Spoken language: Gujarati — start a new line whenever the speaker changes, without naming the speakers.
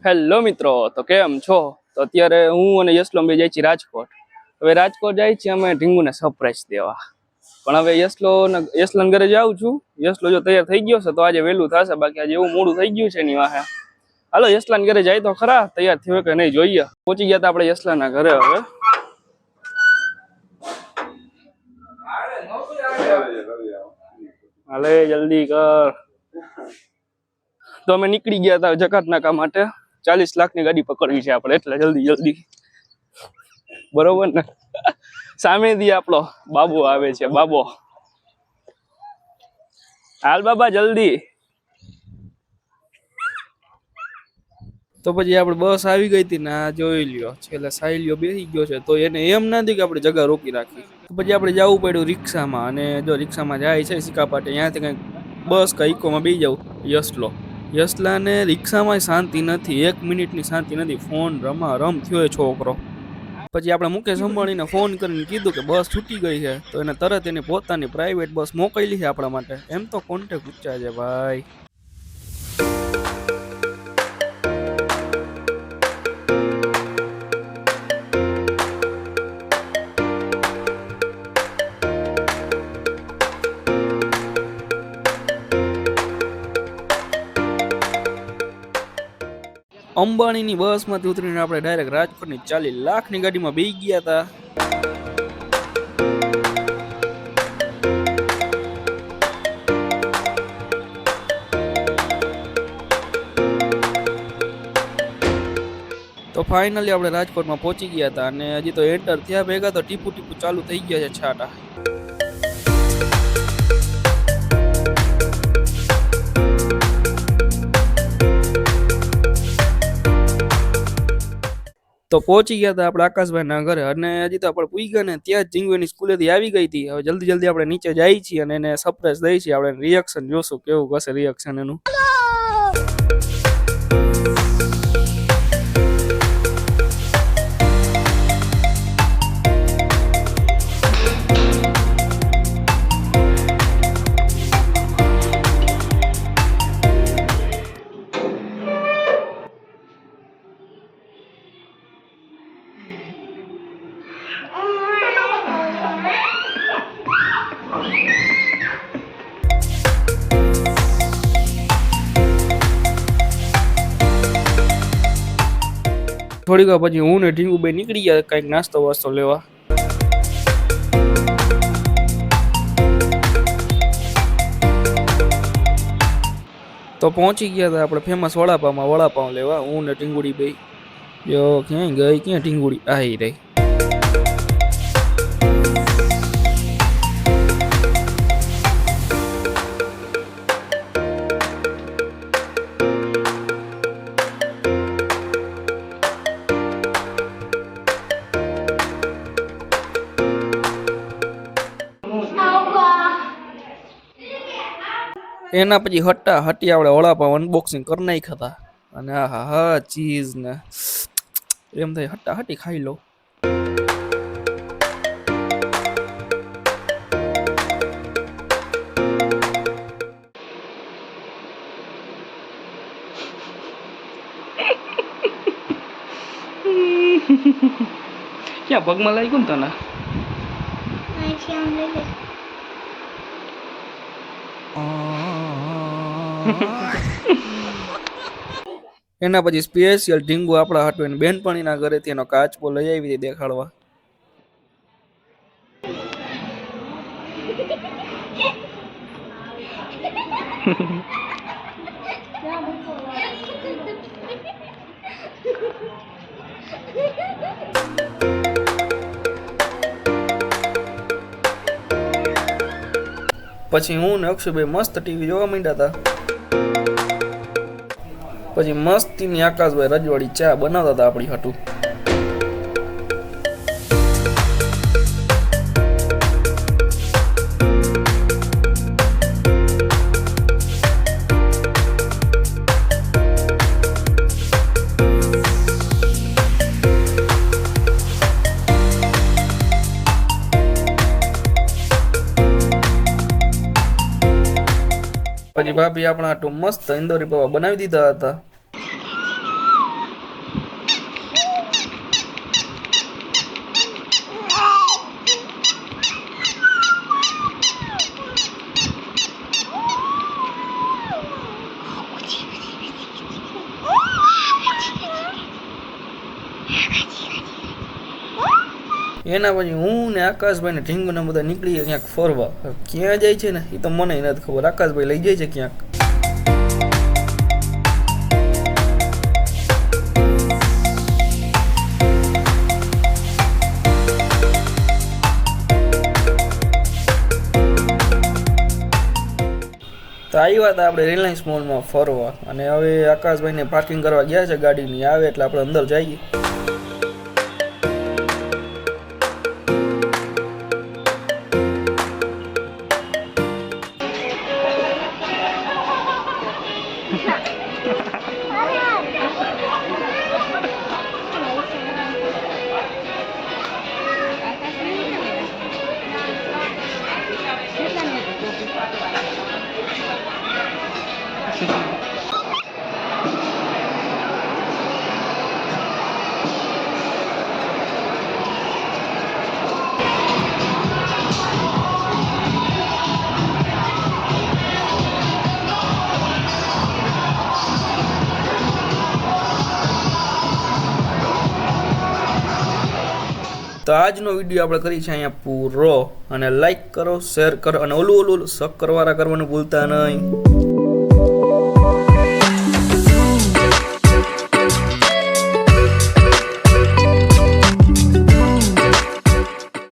હેલો મિત્રો, તો કેમ છો? તો અત્યારે હું અને યશલો બે જાય છીએ રાજકોટ. હવે રાજકોટ જાય છીએ અમે ઢીંગુને સરપ્રાઈઝ દેવા. પણ હવે યશલોન ઘરે જાઉં છું. યશલો જો તૈયાર થઈ ગયો છે તો આજે વહેલું થશે, બાકી આજે એવું મોડું થઈ ગયું છે એની વાહે. હાલો યશલાન ઘરે જાય તો ખરા, તૈયાર થયો કે નહીં જોઈએ. પહોંચી ગયા હતા આપણે યશલાના ઘરે. હવે હાલે જલ્દી કર. તો અમે નીકળી ગયા હતા જકાત નાકા માટે. 40 લાખની ગાડી પકડવી છે આપણે, એટલે જલ્દી બરોબર ને. સામેથી આપણો બાબો આવે છે. બાબો, હાલ બાબા જલ્દી. તો પછી આપણે બસ આવી ગઈ હતી ને, આ જોઈ લ્યો છેલ્લે સાહેલીઓ બેસી ગયો છે. તો એને એમ નથી કે આપણે જગા રોકી રાખી. તો પછી આપણે જવું પડ્યું રિક્ષામાં. અને જો રિક્ષામાં જાય છે સિક્કાપાટી, ત્યાંથી કંઈક બસ કે ઇકોમાં બેસી જાવ. યશલાને રિક્ષામાં શાંતિ નથી, 1 મિનિટની શાંતિ નથી. ફોન રમ થયો એ છોકરો. પછી આપણે મુકેશ અંબાણીને ફોન કરીને કીધું કે બસ છૂટી ગઈ છે. તો એને તરત એની પોતાની પ્રાઇવેટ બસ મોકલી છે આપણા માટે. એમ તો કોન્ટેક્ટ ઊંચા છે ભાઈ. અંબાણીની બસમાંથી ઉતરીને આપણે ડાયરેક્ટ રાજકોટની 40 લાખની ગાડીમાં બેસી ગયા હતા. તો ફાઇનલી આપણે રાજકોટમાં પહોંચી ગયા હતા. અને હજી તો એન્ટર થયા ભેગા તો ટીપુ ચાલુ થઈ ગયા છે છાટા. તો પહોંચી ગયા હતા આપણે આકાશભાઈના ઘરે. અને હજી તો આપણે પૂઈ ને ત્યાં જ જીંગુની સ્કૂલેથી આવી ગઈ હતી. હવે જલ્દી આપણે નીચે જઈએ છીએ અને એને સરપ્રાઈઝ દઈએ છીએ. આપણે રિએક્શન જોશું કેવું હશે રિએક્શન એનું. થોડીક વાર પછી હું ને ઢીંગુભાઈ નીકળી ગયા કંઈક નાસ્તો વાસ્તો લેવા. તો પહોંચી ગયા હતા આપણે ફેમસ વડાપાવમાં વડાપાવ લેવા. હું ને ઢીંગુડી ભાઈ. જો ક્યાંય ગઈ, ક્યાં ઢીંગુડી આવી રહી. એના પછી હટી આપણે વડાપાવ અનબોક્સિંગ કરી નાખ્યા હતા. અને હા ચીઝ ને એમ થાય હટી ખાઈ લો. ક્યાં પગમાં લાગ્યું ને તને? એના પછી સ્પેશિયલ ઢીંગુ આપણા હાટુ બેનપણીના ઘરેથી એનો કાચબો લઈ આવી હતી દેખાડવા. પછી હું ને અક્ષુભાઈ મસ્ત ટીવી જોવા માંડ્યા હતા. પછી મસ્તીની આકાશભાઈ રજવાડી ચા બનાવતા હતા આપણી હાટુ. પછી ભાભી આપણા હાટુ મસ્ત ઇન્દોરી પૌવા બનાવી દીધા હતા. એના પછી હું ને આકાશભાઈ ને ઢીંગુને બધા નીકળીએ ક્યાંક ફરવા. ક્યાં જાય છે ને એ તો મને નથી ખબર. આકાશભાઈ લઈ જાય છે ક્યાંક. તો આવ્યા હતા આપણે રિલાયન્સ મોલમાં ફરવા અને હવે આકાશભાઈને પાર્કિંગ કરવા ગયા છે ગાડીની. આવે એટલે આપણે અંદર જઈએ. તો આજનો વિડીયો આપણે કરી છે અહીંયા પૂરો. અને લાઈક કરો, શેર કરો અને ઓલું સબસ્ક્રાઇબ કરવાનું ભૂલતા નહીં.